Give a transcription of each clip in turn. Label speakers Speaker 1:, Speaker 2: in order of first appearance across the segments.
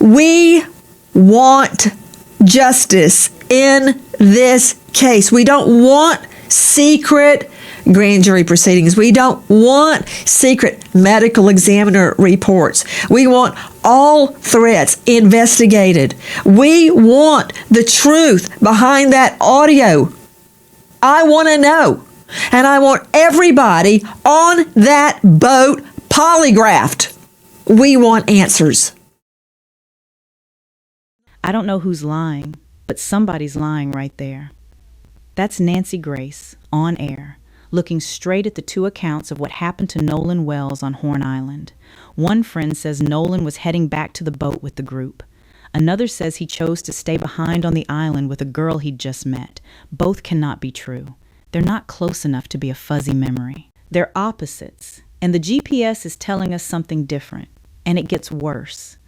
Speaker 1: We want justice in this case. We don't want secret grand jury proceedings. We don't want secret medical examiner reports. We want all threats investigated. We want the truth behind that audio. I want to know. And I want everybody on that boat polygraphed. We want answers.
Speaker 2: I don't know who's lying, but somebody's lying right there. That's Nancy Grace, on air, looking straight at the two accounts of what happened to Nolan Wells on Horn Island. One friend says Nolan was heading back to the boat with the group. Another says he chose to stay behind on the island with a girl he'd just met. Both cannot be true. They're not close enough to be a fuzzy memory. They're opposites, and the GPS is telling us something different, and it gets worse.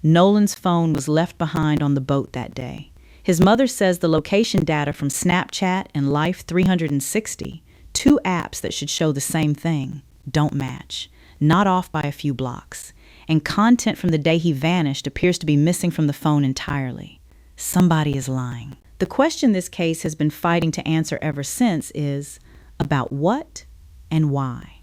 Speaker 2: Nolan's phone was left behind on the boat that day. His mother says the location data from Snapchat and Life 360, two apps that should show the same thing, don't match, not off by a few blocks. And content from the day he vanished appears to be missing from the phone entirely. Somebody is lying. The question this case has been fighting to answer ever since is, about what and why?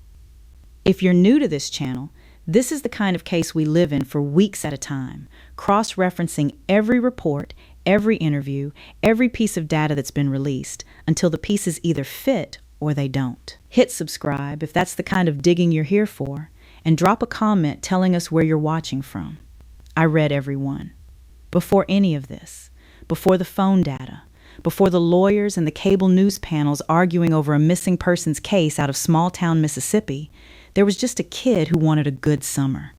Speaker 2: If you're new to this channel, this is the kind of case we live in for weeks at a time, cross-referencing every report, every interview, every piece of data that's been released, until the pieces either fit or they don't. Hit subscribe if that's the kind of digging you're here for, and drop a comment telling us where you're watching from. I read every one. Before any of this, before the phone data, before the lawyers and the cable news panels arguing over a missing persons case out of small-town Mississippi, there was just a kid who wanted a good summer.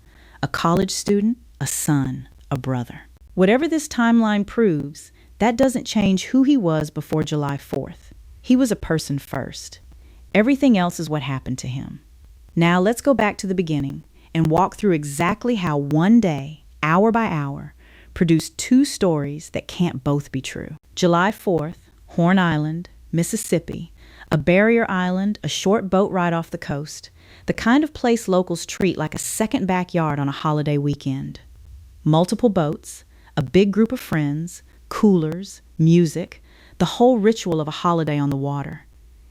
Speaker 2: A college student, a son, a brother. Whatever this timeline proves, that doesn't change who he was before July 4th. He was a person first. Everything else is what happened to him. Now let's go back to the beginning and walk through exactly how one day, hour by hour, produced two stories that can't both be true. July 4th, Horn Island, Mississippi, a barrier island, a short boat ride off the coast, the kind of place locals treat like a second backyard on a holiday weekend. Multiple boats, a big group of friends, coolers, music, the whole ritual of a holiday on the water.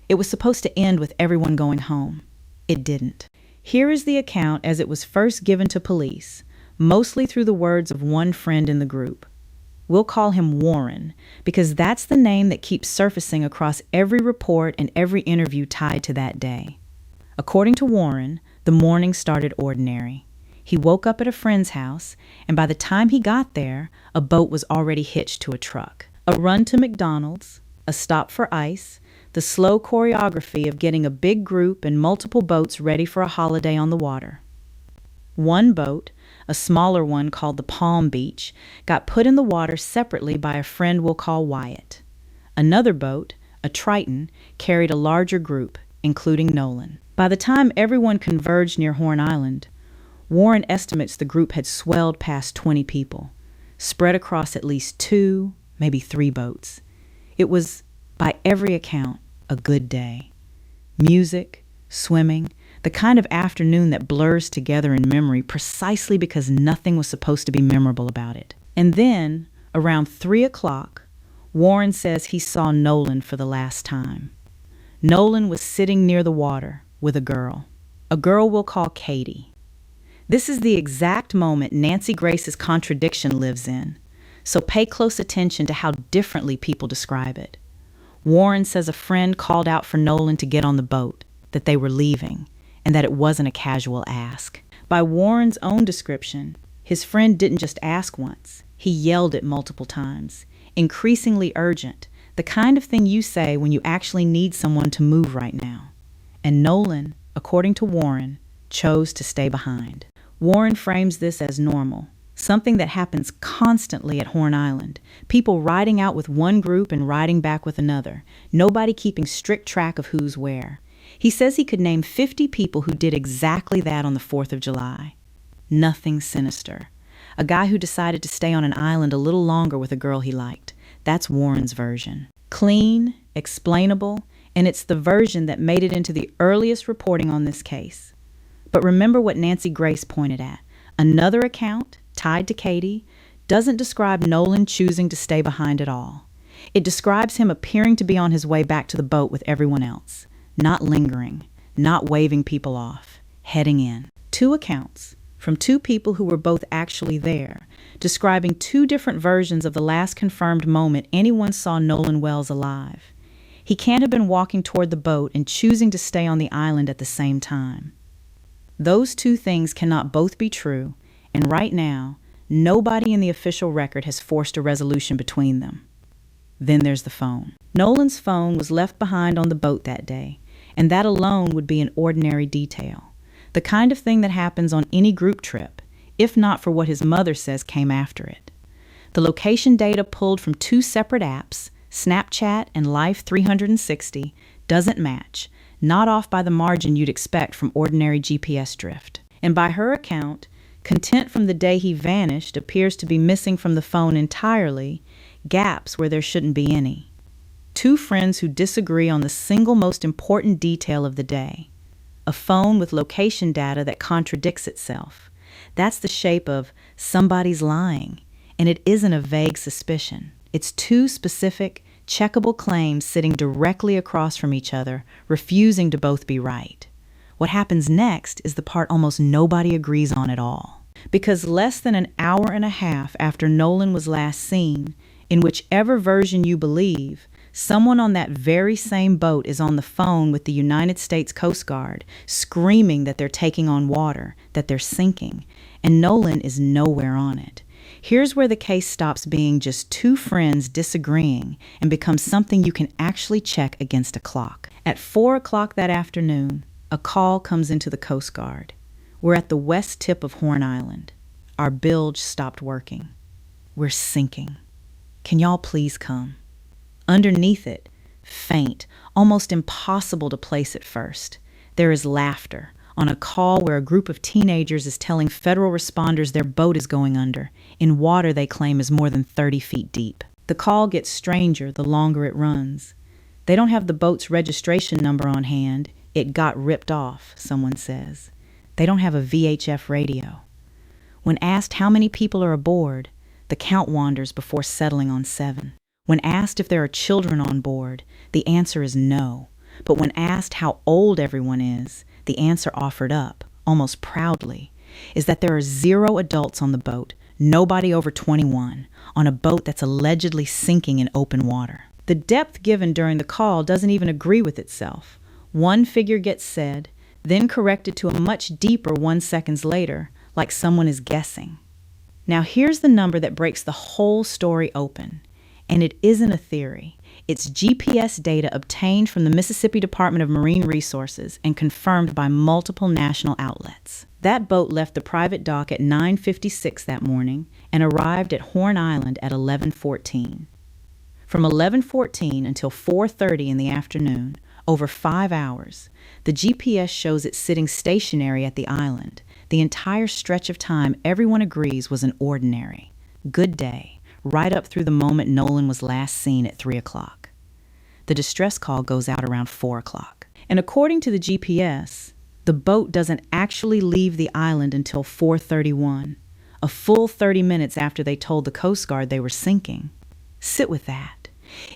Speaker 2: It was supposed to end with everyone going home. It didn't. Here is the account as it was first given to police, mostly through the words of one friend in the group. We'll call him Warren, because that's the name that keeps surfacing across every report and every interview tied to that day. According to Warren, the morning started ordinary. He woke up at a friend's house, and by the time he got there, a boat was already hitched to a truck. A run to McDonald's, a stop for ice, the slow choreography of getting a big group and multiple boats ready for a holiday on the water. One boat, a smaller one called the Palm Beach, got put in the water separately by a friend we'll call Wyatt. Another boat, a Triton, carried a larger group, including Nolan. By the time everyone converged near Horn Island, Warren estimates the group had swelled past 20 people, spread across at least 2, maybe 3 boats. It was, by every account, a good day. Music, swimming, the kind of afternoon that blurs together in memory precisely because nothing was supposed to be memorable about it. And then, around 3 o'clock, Warren says he saw Nolan for the last time. Nolan was sitting near the water with a girl we'll call Katie. This is the exact moment Nancy Grace's contradiction lives in, so pay close attention to how differently people describe it. Warren says a friend called out for Nolan to get on the boat, that they were leaving, and that it wasn't a casual ask. By Warren's own description, his friend didn't just ask once, he yelled it multiple times, increasingly urgent, the kind of thing you say when you actually need someone to move right now. And Nolan, according to Warren, chose to stay behind. Warren frames this as normal, something that happens constantly at Horn Island. People riding out with one group and riding back with another, nobody keeping strict track of who's where. He says he could name 50 people who did exactly that on the 4th of July. Nothing sinister. A guy who decided to stay on an island a little longer with a girl he liked. That's Warren's version. Clean, explainable, and it's the version that made it into the earliest reporting on this case. But remember what Nancy Grace pointed at. Another account, tied to Katie, doesn't describe Nolan choosing to stay behind at all. It describes him appearing to be on his way back to the boat with everyone else, not lingering, not waving people off, heading in. Two accounts from two people who were both actually there, describing two different versions of the last confirmed moment anyone saw Nolan Wells alive. He can't have been walking toward the boat and choosing to stay on the island at the same time. Those two things cannot both be true, and right now, nobody in the official record has forced a resolution between them. Then there's the phone. Nolan's phone was left behind on the boat that day, and that alone would be an ordinary detail. The kind of thing that happens on any group trip, if not for what his mother says came after it. The location data pulled from two separate apps, Snapchat and Life 360, doesn't match, not off by the margin you'd expect from ordinary GPS drift. And by her account, content from the day he vanished appears to be missing from the phone entirely, gaps where there shouldn't be any. Two friends who disagree on the single most important detail of the day. A phone with location data that contradicts itself. That's the shape of somebody's lying, and it isn't a vague suspicion. It's two specific, checkable claims sitting directly across from each other, refusing to both be right. What happens next is the part almost nobody agrees on at all. Because less than an hour and a half after Nolan was last seen, in whichever version you believe, someone on that very same boat is on the phone with the United States Coast Guard, screaming that they're taking on water, that they're sinking, and Nolan is nowhere on it. Here's where the case stops being just two friends disagreeing and becomes something you can actually check against a clock. At 4 o'clock that afternoon, a call comes into the Coast Guard. We're at the west tip of Horn Island. Our bilge stopped working. We're sinking. Can y'all please come? Underneath it, faint, almost impossible to place at first, there is laughter on a call where a group of teenagers is telling federal responders their boat is going under, in water they claim is more than 30 feet deep. The call gets stranger the longer it runs. They don't have the boat's registration number on hand. It got ripped off, someone says. They don't have a VHF radio. When asked how many people are aboard, the count wanders before settling on 7. When asked if there are children on board, the answer is no. But when asked how old everyone is, the answer offered up, almost proudly, is that there are 0 adults on the boat, nobody over 21, on a boat that's allegedly sinking in open water. The depth given during the call doesn't even agree with itself. One figure gets said, then corrected to a much deeper 1 second later, like someone is guessing. Now here's the number that breaks the whole story open. And it isn't a theory. It's GPS data obtained from the Mississippi Department of Marine Resources and confirmed by multiple national outlets. That boat left the private dock at 9:56 that morning and arrived at Horn Island at 11:14. From 11:14 until 4:30 in the afternoon, over 5 hours, the GPS shows it sitting stationary at the island. The entire stretch of time everyone agrees was an ordinary, good day, right up through the moment Nolan was last seen at 3 o'clock. The distress call goes out around 4 o'clock. And according to the GPS, the boat doesn't actually leave the island until 4:31, a full 30 minutes after they told the Coast Guard they were sinking. Sit with that.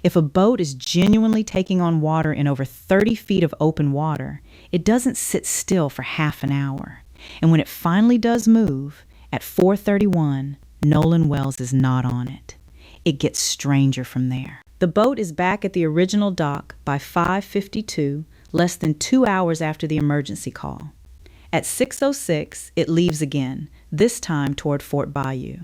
Speaker 2: If a boat is genuinely taking on water in over 30 feet of open water, it doesn't sit still for half an hour. And when it finally does move, at 4:31, Nolan Wells is not on it. It gets stranger from there. The boat is back at the original dock by 5:52, less than 2 hours after the emergency call. At 6:06, it leaves again, this time toward Fort Bayou.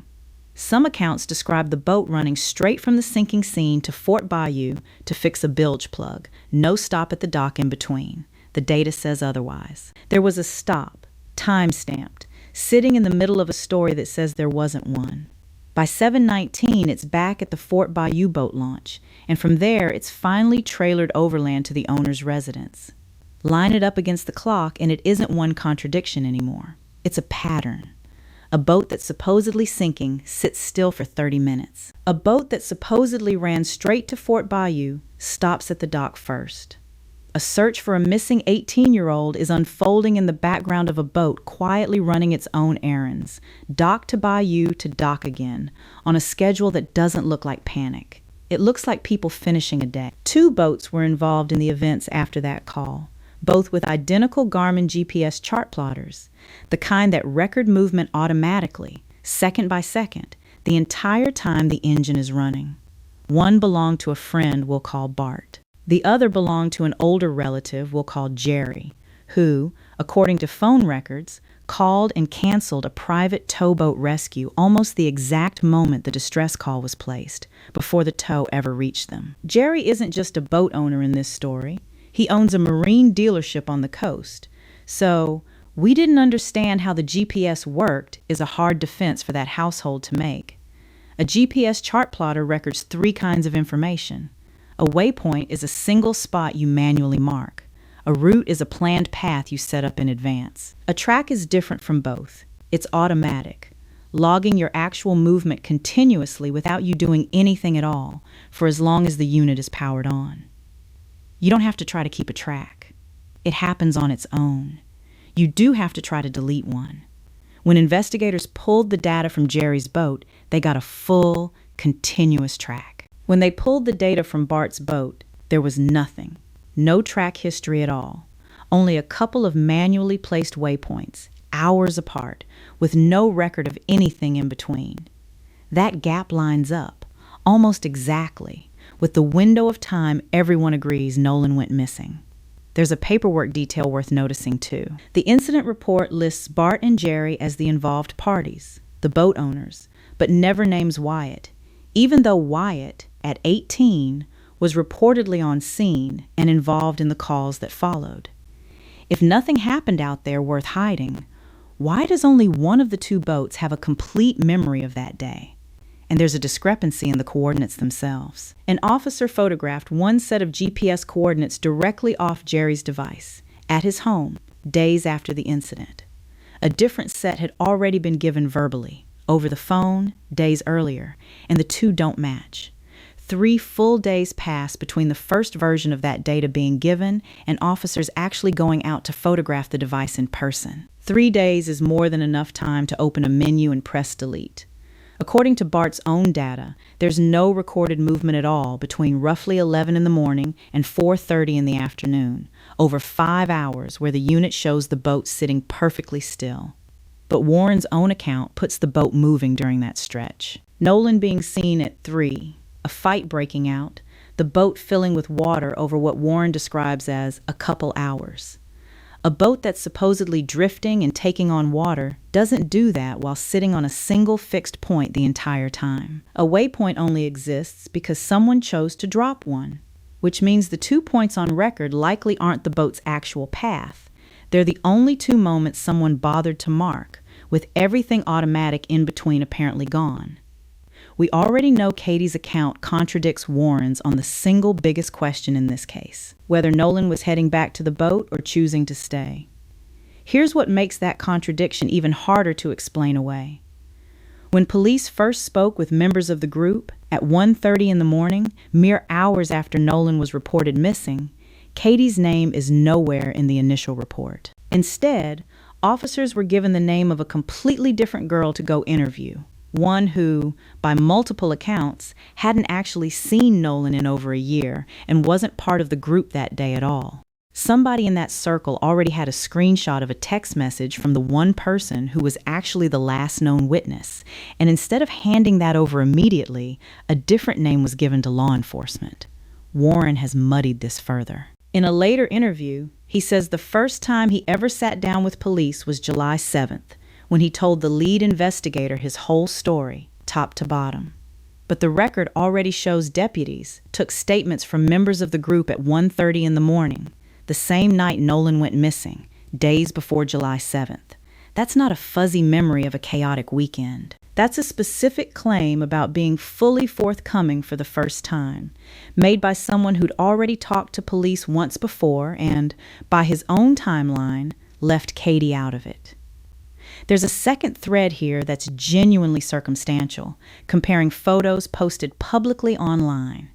Speaker 2: Some accounts describe the boat running straight from the sinking scene to Fort Bayou to fix a bilge plug, no stop at the dock in between. The data says otherwise. There was a stop, time-stamped, sitting in the middle of a story that says there wasn't one. By 7:19, it's back at the Fort Bayou boat launch, and from there, it's finally trailered overland to the owner's residence. Line it up against the clock, and it isn't one contradiction anymore. It's a pattern. A boat that's supposedly sinking sits still for 30 minutes. A boat that supposedly ran straight to Fort Bayou stops at the dock first. A search for a missing 18-year-old is unfolding in the background of a boat quietly running its own errands, dock to bayou to dock again, on a schedule that doesn't look like panic. It looks like people finishing a day. 2 boats were involved in the events after that call, both with identical Garmin GPS chart plotters, the kind that record movement automatically, second by second, the entire time the engine is running. One belonged to a friend we'll call Bart. The other belonged to an older relative we'll call Jerry, who, according to phone records, called and canceled a private towboat rescue almost the exact moment the distress call was placed, before the tow ever reached them. Jerry isn't just a boat owner in this story. He owns a marine dealership on the coast. So, we didn't understand how the GPS worked is a hard defense for that household to make. A GPS chart plotter records 3 kinds of information. A waypoint is a single spot you manually mark. A route is a planned path you set up in advance. A track is different from both. It's automatic, logging your actual movement continuously without you doing anything at all for as long as the unit is powered on. You don't have to try to keep a track. It happens on its own. You do have to try to delete one. When investigators pulled the data from Jerry's boat, they got a full, continuous track. When they pulled the data from Bart's boat, there was nothing. No track history at all. Only a couple of manually placed waypoints, hours apart, with no record of anything in between. That gap lines up, almost exactly, with the window of time everyone agrees Nolan went missing. There's a paperwork detail worth noticing, too. The incident report lists Bart and Jerry as the involved parties, the boat owners, but never names Wyatt, even though Wyatt, at 18, was reportedly on scene and involved in the calls that followed. If nothing happened out there worth hiding, why does only one of the 2 boats have a complete memory of that day? And there's a discrepancy in the coordinates themselves. An officer photographed one set of GPS coordinates directly off Jerry's device, at his home, days after the incident. A different set had already been given verbally, over the phone, days earlier, and the 2 don't match. 3 full days pass between the first version of that data being given and officers actually going out to photograph the device in person. 3 days is more than enough time to open a menu and press delete. According to Bart's own data, there's no recorded movement at all between roughly 11 in the morning and 4:30 in the afternoon, over 5 hours where the unit shows the boat sitting perfectly still. But Warren's own account puts the boat moving during that stretch. Nolan being seen at 3, a fight breaking out, the boat filling with water over what Warren describes as a couple hours. A boat that's supposedly drifting and taking on water doesn't do that while sitting on a single fixed point the entire time. A waypoint only exists because someone chose to drop one, which means the 2 points on record likely aren't the boat's actual path. They're the only 2 moments someone bothered to mark, with everything automatic in between apparently gone. We already know Katie's account contradicts Warren's on the single biggest question in this case, whether Nolan was heading back to the boat or choosing to stay. Here's what makes that contradiction even harder to explain away. When police first spoke with members of the group at 1:30 in the morning, mere hours after Nolan was reported missing, Katie's name is nowhere in the initial report. Instead, officers were given the name of a completely different girl to go interview. One who, by multiple accounts, hadn't actually seen Nolan in over a year and wasn't part of the group that day at all. Somebody in that circle already had a screenshot of a text message from the one person who was actually the last known witness, and instead of handing that over immediately, a different name was given to law enforcement. Warren has muddied this further. In a later interview, he says the first time he ever sat down with police was July 7th, when he told the lead investigator his whole story, top to bottom. But the record already shows deputies took statements from members of the group at 1:30 in the morning, the same night Nolan went missing, days before July 7th. That's not a fuzzy memory of a chaotic weekend. That's a specific claim about being fully forthcoming for the first time, made by someone who'd already talked to police once before and, by his own timeline, left Katie out of it. There's a second thread here that's genuinely circumstantial, comparing photos posted publicly online.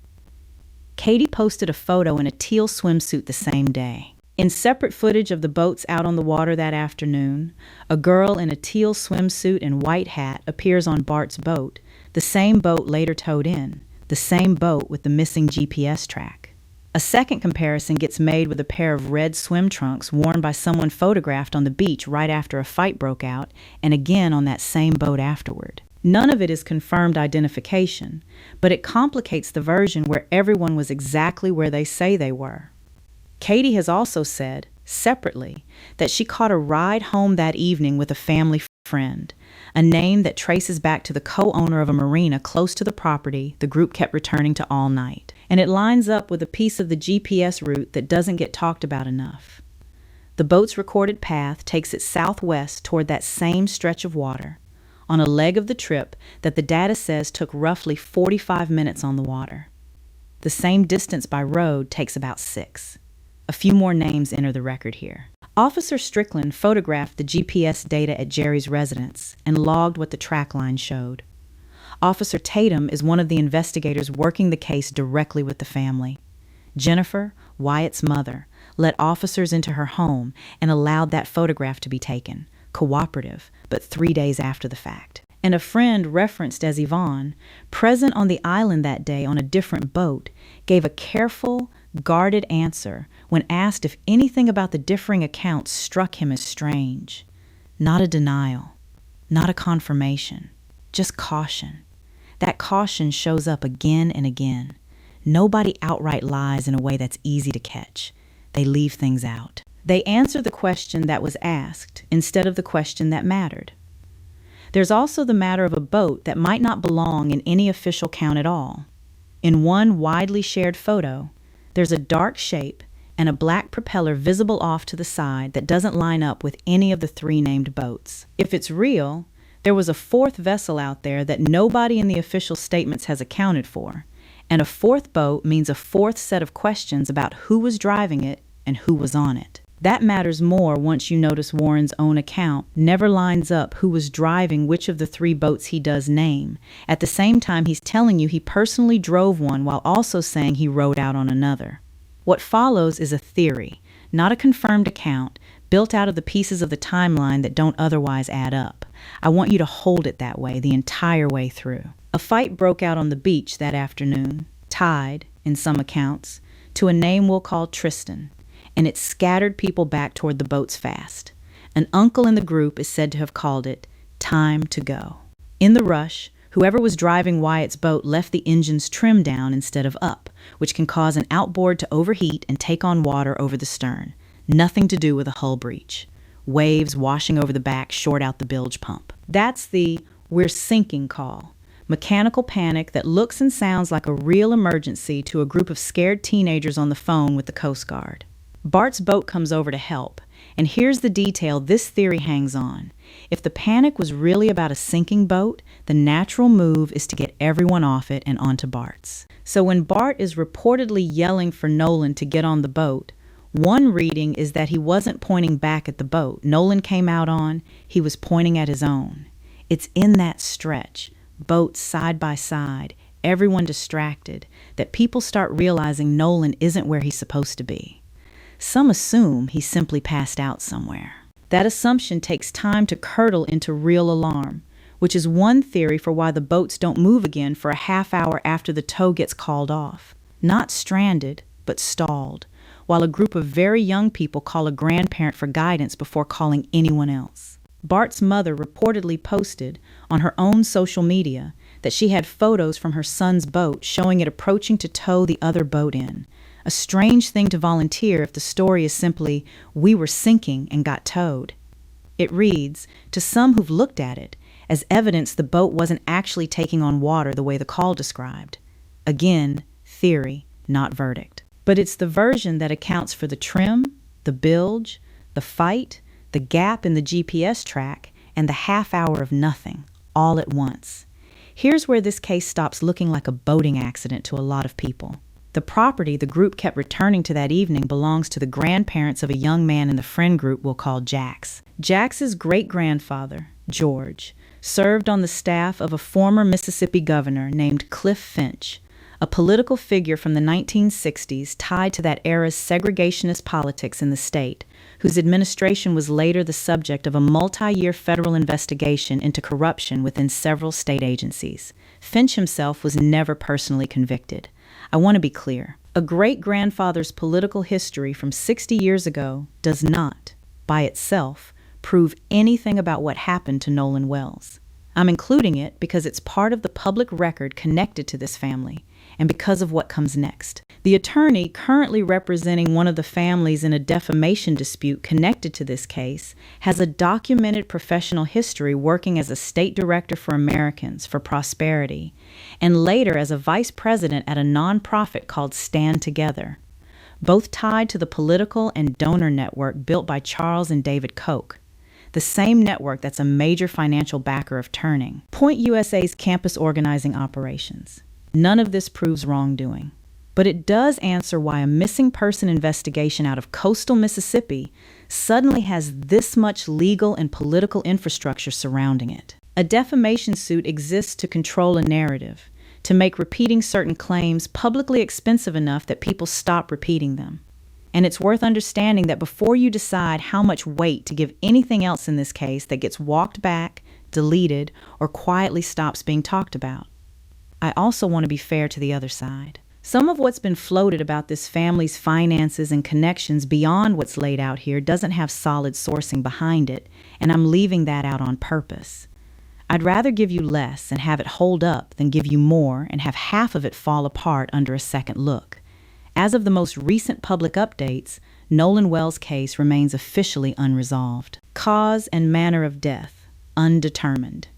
Speaker 2: Katie posted a photo in a teal swimsuit the same day. In separate footage of the boats out on the water that afternoon, a girl in a teal swimsuit and white hat appears on Bart's boat, the same boat later towed in, the same boat with the missing GPS track. A second comparison gets made with a pair of red swim trunks worn by someone photographed on the beach right after a fight broke out, and again on that same boat afterward. None of it is confirmed identification, but it complicates the version where everyone was exactly where they say they were. Katie has also said, separately, that she caught a ride home that evening with a family friend, a name that traces back to the co-owner of a marina close to the property the group kept returning to all night. And it lines up with a piece of the GPS route that doesn't get talked about enough. The boat's recorded path takes it southwest toward that same stretch of water, on a leg of the trip that the data says took roughly 45 minutes on the water. The same distance by road takes about 6. A few more names enter the record here. Officer Strickland photographed the GPS data at Jerry's residence and logged what the track line showed. Officer Tatum is one of the investigators working the case directly with the family. Jennifer, Wyatt's mother, let officers into her home and allowed that photograph to be taken, cooperative, but 3 days after the fact. And a friend referenced as Yvonne, present on the island that day on a different boat, gave a careful, guarded answer when asked if anything about the differing accounts struck him as strange. Not a denial, not a confirmation, just caution. That caution shows up again and again. Nobody outright lies in a way that's easy to catch. They leave things out. They answer the question that was asked instead of the question that mattered. There's also the matter of a boat that might not belong in any official count at all. In one widely shared photo, there's a dark shape and a black propeller visible off to the side that doesn't line up with any of the 3 named boats. If it's real, there was a 4th vessel out there that nobody in the official statements has accounted for, and a 4th boat means a 4th set of questions about who was driving it and who was on it. That matters more once you notice Warren's own account never lines up who was driving which of the 3 boats he does name. At the same time, he's telling you he personally drove one while also saying he rode out on another. What follows is a theory, not a confirmed account, built out of the pieces of the timeline that don't otherwise add up. I want you to hold it that way the entire way through. A fight broke out on the beach that afternoon, tied, in some accounts, to a name we'll call Tristan, and it scattered people back toward the boats fast. An uncle in the group is said to have called it time to go. In the rush, whoever was driving Wyatt's boat left the engines trimmed down instead of up, which can cause an outboard to overheat and take on water over the stern. Nothing to do with a hull breach. Waves washing over the back short out the bilge pump. That's the "we're sinking" call. Mechanical panic that looks and sounds like a real emergency to a group of scared teenagers on the phone with the Coast Guard. Bart's boat comes over to help, and here's the detail this theory hangs on. If the panic was really about a sinking boat, the natural move is to get everyone off it and onto Bart's. So when Bart is reportedly yelling for Nolan to get on the boat, one reading is that he wasn't pointing back at the boat Nolan came out on, he was pointing at his own. It's in that stretch, boats side by side, everyone distracted, that people start realizing Nolan isn't where he's supposed to be. Some assume he simply passed out somewhere. That assumption takes time to curdle into real alarm, which is one theory for why the boats don't move again for a half hour after the tow gets called off. Not stranded, but stalled, while a group of very young people call a grandparent for guidance before calling anyone else. Bart's mother reportedly posted on her own social media that she had photos from her son's boat showing it approaching to tow the other boat in. A strange thing to volunteer if the story is simply, "we were sinking and got towed." It reads, to some who've looked at it, as evidence the boat wasn't actually taking on water the way the call described. Again, theory, not verdict. But it's the version that accounts for the trim, the bilge, the fight, the gap in the GPS track, and the half hour of nothing, all at once. Here's where this case stops looking like a boating accident to a lot of people. The property the group kept returning to that evening belongs to the grandparents of a young man in the friend group we'll call Jax. Jax's great-grandfather, George, served on the staff of a former Mississippi governor named Cliff Finch, a political figure from the 1960s tied to that era's segregationist politics in the state, whose administration was later the subject of a multi-year federal investigation into corruption within several state agencies. Finch himself was never personally convicted. I want to be clear. A great-grandfather's political history from 60 years ago does not, by itself, prove anything about what happened to Nolan Wells. I'm including it because it's part of the public record connected to this family, and because of what comes next. The attorney currently representing one of the families in a defamation dispute connected to this case has a documented professional history working as a state director for Americans for Prosperity, and later as a vice president at a nonprofit called Stand Together, both tied to the political and donor network built by Charles and David Koch, the same network that's a major financial backer of Turning Point USA's campus organizing operations. None of this proves wrongdoing, but it does answer why a missing person investigation out of coastal Mississippi suddenly has this much legal and political infrastructure surrounding it. A defamation suit exists to control a narrative, to make repeating certain claims publicly expensive enough that people stop repeating them. And it's worth understanding that before you decide how much weight to give anything else in this case that gets walked back, deleted, or quietly stops being talked about. I also want to be fair to the other side. Some of what's been floated about this family's finances and connections beyond what's laid out here doesn't have solid sourcing behind it, and I'm leaving that out on purpose. I'd rather give you less and have it hold up than give you more and have half of it fall apart under a second look. As of the most recent public updates, Nolan Wells' case remains officially unresolved. Cause and manner of death, undetermined.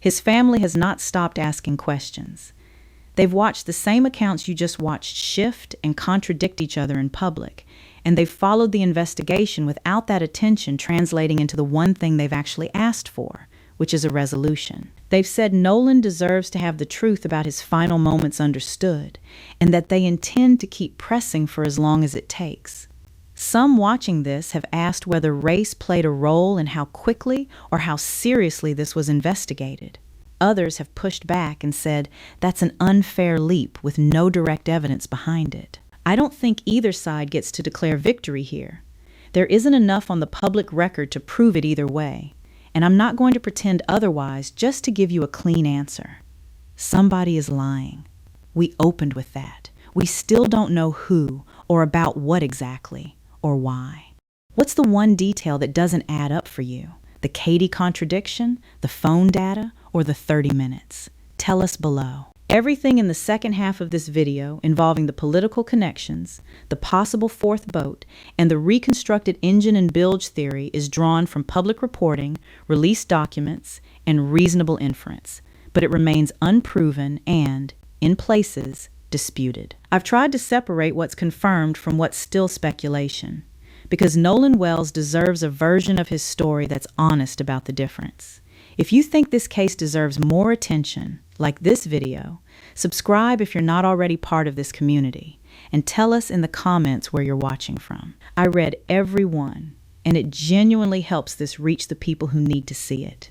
Speaker 2: His family has not stopped asking questions. They've watched the same accounts you just watched shift and contradict each other in public, and they've followed the investigation without that attention translating into the one thing they've actually asked for, which is a resolution. They've said Nolan deserves to have the truth about his final moments understood, and that they intend to keep pressing for as long as it takes. Some watching this have asked whether race played a role in how quickly or how seriously this was investigated. Others have pushed back and said that's an unfair leap with no direct evidence behind it. I don't think either side gets to declare victory here. There isn't enough on the public record to prove it either way, and I'm not going to pretend otherwise just to give you a clean answer. Somebody is lying. We opened with that. We still don't know who or about what exactly. Or why? What's the one detail that doesn't add up for you? The Katie contradiction, the phone data, or the 30 minutes? Tell us below. Everything in the second half of this video involving the political connections, the possible fourth boat, and the reconstructed engine and bilge theory is drawn from public reporting, released documents, and reasonable inference, but it remains unproven and, in places, disputed. I've tried to separate what's confirmed from what's still speculation, because Nolan Wells deserves a version of his story that's honest about the difference. If you think this case deserves more attention, like this video, subscribe if you're not already part of this community, and tell us in the comments where you're watching from. I read every one, and it genuinely helps this reach the people who need to see it.